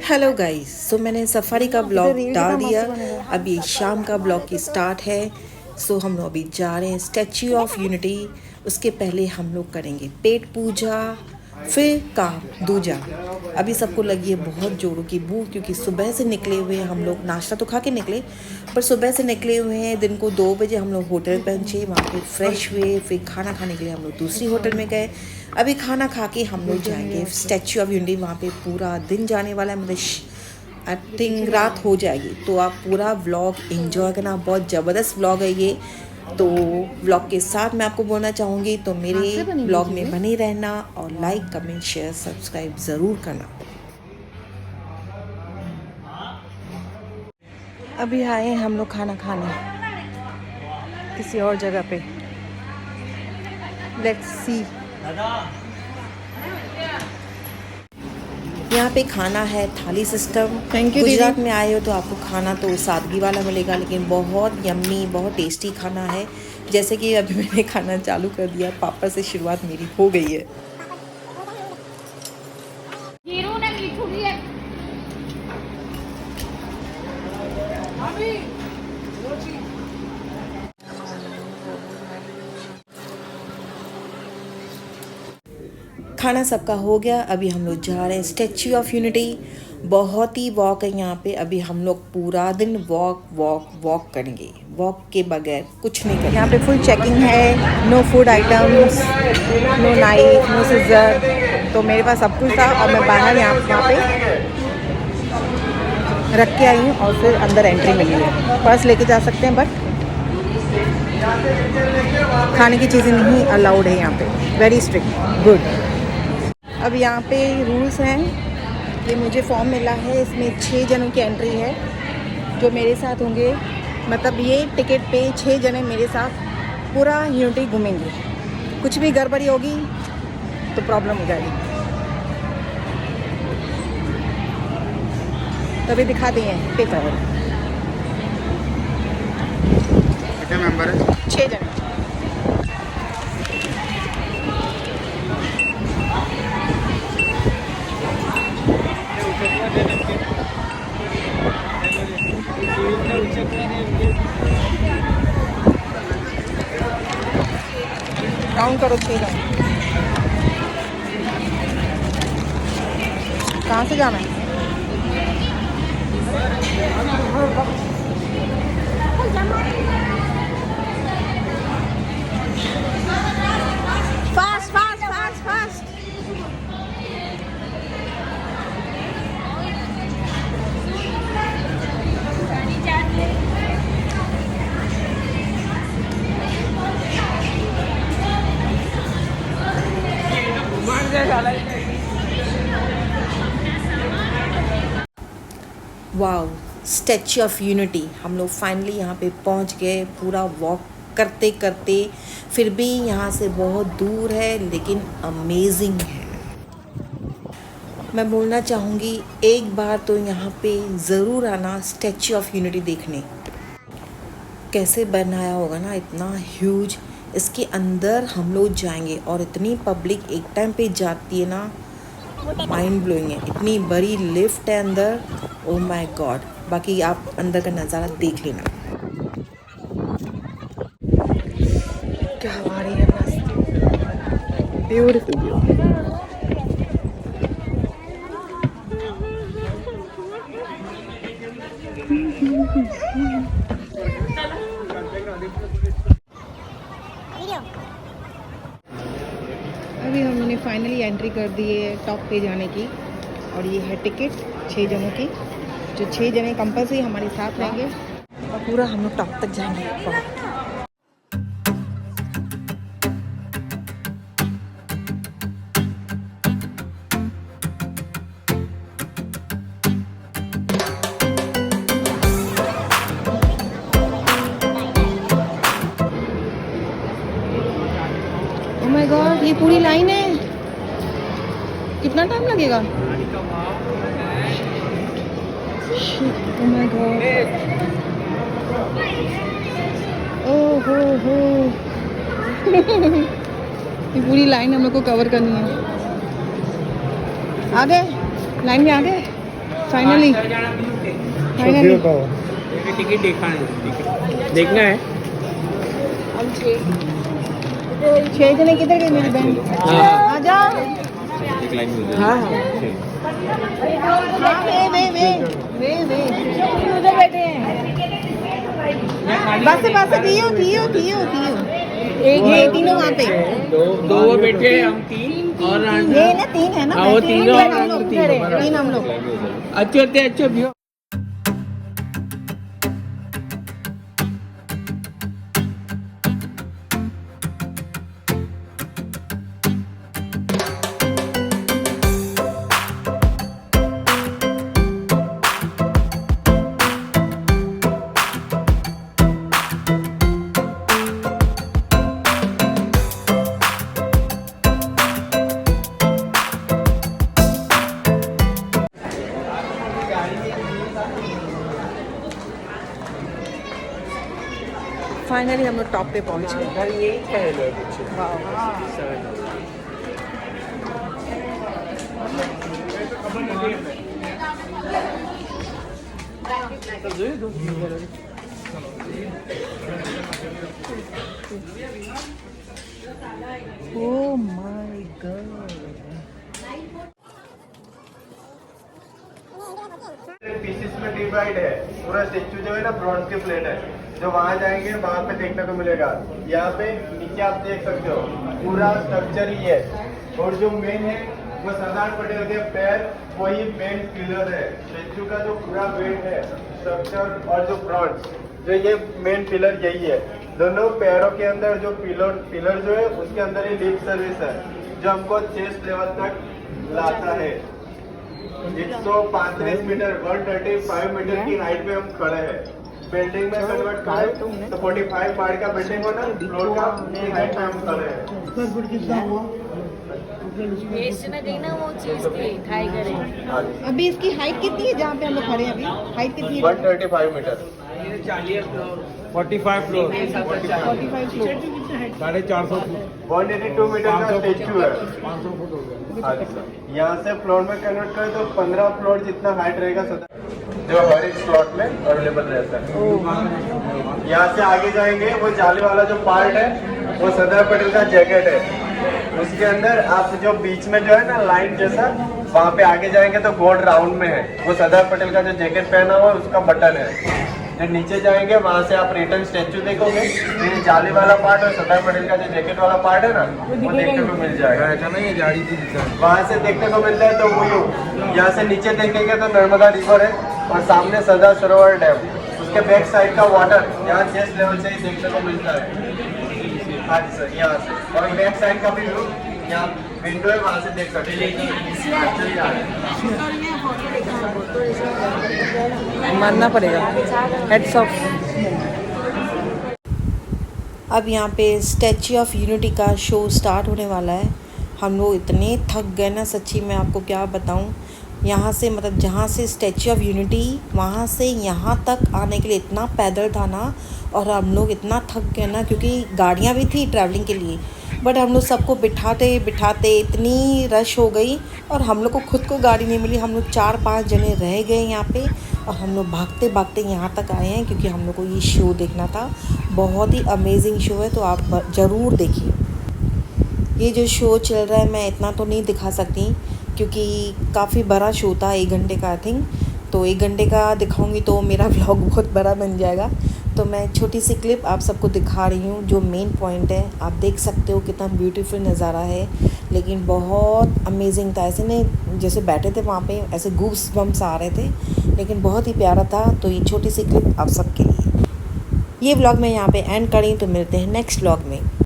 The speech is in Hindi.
हेलो गाइस, सो मैंने सफारी का ब्लॉग डाल दिया। अभी शाम का ब्लॉग की स्टार्ट है। सो हम लोग अभी जा रहे हैं स्टैच्यू ऑफ यूनिटी। उसके पहले हम लोग करेंगे पेट पूजा, फिर काम दूजा। अभी सबको लगी है बहुत जोरों की भूख, क्योंकि सुबह से निकले हुए हैं हम लोग। नाश्ता तो खा के निकले, पर सुबह से निकले हुए हैं। दिन को 2 बजे हम लोग होटल पहुँचे, वहाँ पे फ्रेश हुए, फिर खाना खाने के लिए हम लोग दूसरी होटल में गए। अभी खाना खा के हम लोग जाएंगे स्टैच्यू ऑफ यूनिटी। वहाँ पे पूरा दिन जाने वाला है, मतलब आई थिंक रात हो जाएगी। तो आप पूरा व्लॉग एंजॉय करना, बहुत ज़बरदस्त व्लॉग है ये। तो व्लॉग के साथ मैं आपको बोलना चाहूँगी, तो मेरे व्लॉग में बने रहना और लाइक कमेंट शेयर सब्सक्राइब ज़रूर करना। अभी आए हैं हम लोग खाना खाने किसी और जगह पे। Let's see. यहाँ पे खाना है थाली सिस्टम। गुजरात में आए हो तो आपको खाना तो सादगी वाला मिलेगा, लेकिन बहुत यम्मी, बहुत टेस्टी खाना है। जैसे कि अभी मैंने खाना चालू कर दिया, पापड़ से शुरुआत मेरी हो गई है। खाना सबका हो गया। अभी हम लोग जा रहे हैं स्टैच्यू ऑफ यूनिटी। बहुत ही वॉक है यहाँ पे। अभी हम लोग पूरा दिन वॉक वॉक वॉक करेंगे। वॉक के बगैर कुछ नहीं करेंगे। यहाँ पे फुल चेकिंग है। No food items, no knife, no scissor. तो मेरे पास सब कुछ था और मैं बाहर वहाँ पे रख के आई हूँ और फिर अंदर एंट्री मिली है। पर्स लेके जा सकते हैं, बट खाने की चीज़ें नहीं अलाउड है यहाँ पे। Very strict. गुड। अब यहाँ पे रूल्स हैं। ये मुझे फॉर्म मिला है, इसमें 6 जनों की एंट्री है जो मेरे साथ होंगे। मतलब ये टिकट पे 6 जने मेरे साथ पूरा यूनिटी घूमेंगे। कुछ भी गड़बड़ी होगी तो प्रॉब्लम हो जाएगी। तभी दिखाते हैं पेपर। कितने मेंबर है? 6 जने। काउंट करो 6 जने। कहाँ से जाना है? Fast fast fast fast. Wow, statue of unity. हम लोग फाइनली यहाँ पे पहुँच गए। पूरा वॉक करते करते, फिर भी यहाँ से बहुत दूर है, लेकिन अमेजिंग है। मैं बोलना चाहूँगी एक बार तो यहाँ पे ज़रूर आना स्टैच्यू ऑफ यूनिटी देखने। कैसे बनाया होगा ना, इतना ह्यूज। इसके अंदर हम लोग जाएंगे और इतनी पब्लिक एक टाइम पे जाती है ना, माइंड ब्लोइंग है। इतनी बड़ी लिफ्ट है अंदर, ओ माय गॉड। बाकी आप अंदर का नज़ारा देख लेना। क्या हवा रही है, मस्त, ब्यूटीफुल व्यू। अभी हमने फाइनली एंट्री कर दी है टॉप पे जाने की, और ये है टिकट 6 जनों की। जो 6 जने कंपल्सरी हमारे साथ रहेंगे और पूरा हम लोग टॉप तक जाएंगे। ओह माय गॉड, ये पूरी लाइन है। कितना टाइम लगेगा? ओह माय गॉड, ओह हो, ये पूरी लाइन हम लोग को कवर करनी है। आ गए, लाइन में आ गए फाइनली। फाइनली टिकट देखना है। हम 6 जने किधर गए मेरी बहन? आ जा। हाँ वे उधर बैठे हैं। बस दियो ये तीनों वहाँ पे। दो वो बैठे हम 3 और ये ना 3 है ना। हाँ, वो तीन तीन हम लोग। अच्छे भैया। फाइनली हम लोग टॉप पे पहुंच गए। Oh my God. पीसेस में डिवाइड है। पूरा स्टेचू जो है ना ब्रॉन्ज के प्लेट है। जो वहाँ जाएंगे वहाँ पे देखने को मिलेगा। यहाँ पे नीचे आप देख सकते हो पूरा स्ट्रक्चर ही है। और जो मेन है वो सरदार पटेल के पैर, वही मेन पिलर है। स्टेचू का जो पूरा वेट है, स्ट्रक्चर और जो ब्रॉन्ज, जो ये मेन पिलर यही है। दोनों पैरों के अंदर जो पिलर जो है उसके अंदर ही लिफ्ट सर्विस है, जो हमको चेस्ट लेवल तक लाता है। 135 मीटर 135 मीटर की हाइट पे हम खड़े हैं। बिल्डिंग में कन्वर्ट करें तो 45 माड़ का बिल्डिंग हो ना, फ्लोर का हाइट पे हम खड़े हैं। वो चीज की ट्राई करें। अभी इसकी हाइट कितनी है जहाँ पे हम लोग खड़े हैं? अभी हाइट कितनी है? 135 मीटर। 45 floor 45 floor. 450 182 मीटर का स्टेचू है। 500 फुट हो गया। यहाँ से फ्लोर में कन्वर्ट करें तो 15 फ्लोर जितना हाइट रहेगा जो हर एक स्लॉट में अवेलेबल रहता है। यहाँ से आगे जाएंगे, वो जाली वाला जो पार्ट है वो सरदार पटेल का जैकेट है। उसके अंदर आप जो बीच में जो है ना लाइन जैसा, वहाँ पे आगे जाएंगे तो गोल्ड राउंड में है, वो सरदार पटेल का जो जैकेट पहना हुआ है उसका बटन है। जब नीचे जाएंगे वहाँ से आप रिटर्न स्टेचू देखोगे, ये जाली वाला पार्ट और सरदार पटेल का जो जैकेट वाला पार्ट है ना, वो देखने को मिल जाएगा। वहाँ से देखने को मिलता है तो वो यहाँ से नीचे देखेंगे तो नर्मदा रिवर है और सामने सरदार सरोवर डैम। उसके बैक साइड का वाटर यहाँ चेस्ट लेवल से ही देखने को मिलता है। हाँ जी सर, यहाँ से। और बैक साइड का भी व्यू, यहाँ विंडो है, वहाँ से देख सकते हैं। मानना पड़ेगा, हेड्स ऑफ। अब यहाँ पे स्टैच्यू ऑफ यूनिटी का शो स्टार्ट होने वाला है। हम लोग इतने थक गए ना, सच्ची मैं आपको क्या बताऊँ। यहाँ से मतलब जहाँ से स्टैच्यू ऑफ यूनिटी, वहाँ से यहाँ तक आने के लिए इतना पैदल था ना, और हम लोग इतना थक गए ना, क्योंकि गाड़ियाँ भी थी ट्रैवलिंग के लिए, बट हम लोग सबको बिठाते बिठाते इतनी रश हो गई और हम लोग को खुद को गाड़ी नहीं मिली। हम लोग 4-5 जने रह गए यहाँ पे और हम लोग भागते भागते यहाँ तक आए हैं, क्योंकि हम लोग को ये शो देखना था। बहुत ही अमेजिंग शो है, तो आप ज़रूर देखिए। ये जो शो चल रहा है मैं इतना तो नहीं दिखा सकती, क्योंकि काफ़ी बड़ा शो था, 1 घंटे का आई थिंक। तो 1 घंटे का दिखाऊंगी तो मेरा व्लॉग बहुत बड़ा बन जाएगा। तो मैं छोटी सी क्लिप आप सबको दिखा रही हूँ, जो मेन पॉइंट है। आप देख सकते हो कितना ब्यूटीफुल नज़ारा है, लेकिन बहुत अमेजिंग था। ऐसे नहीं जैसे बैठे थे वहाँ पे ऐसे गूस बम्स आ रहे थे, लेकिन बहुत ही प्यारा था। तो ये छोटी सी क्लिप आप सबके लिए। ये व्लॉग मैं यहाँ पे एंड करी, तो मिलते हैं नेक्स्ट व्लॉग में।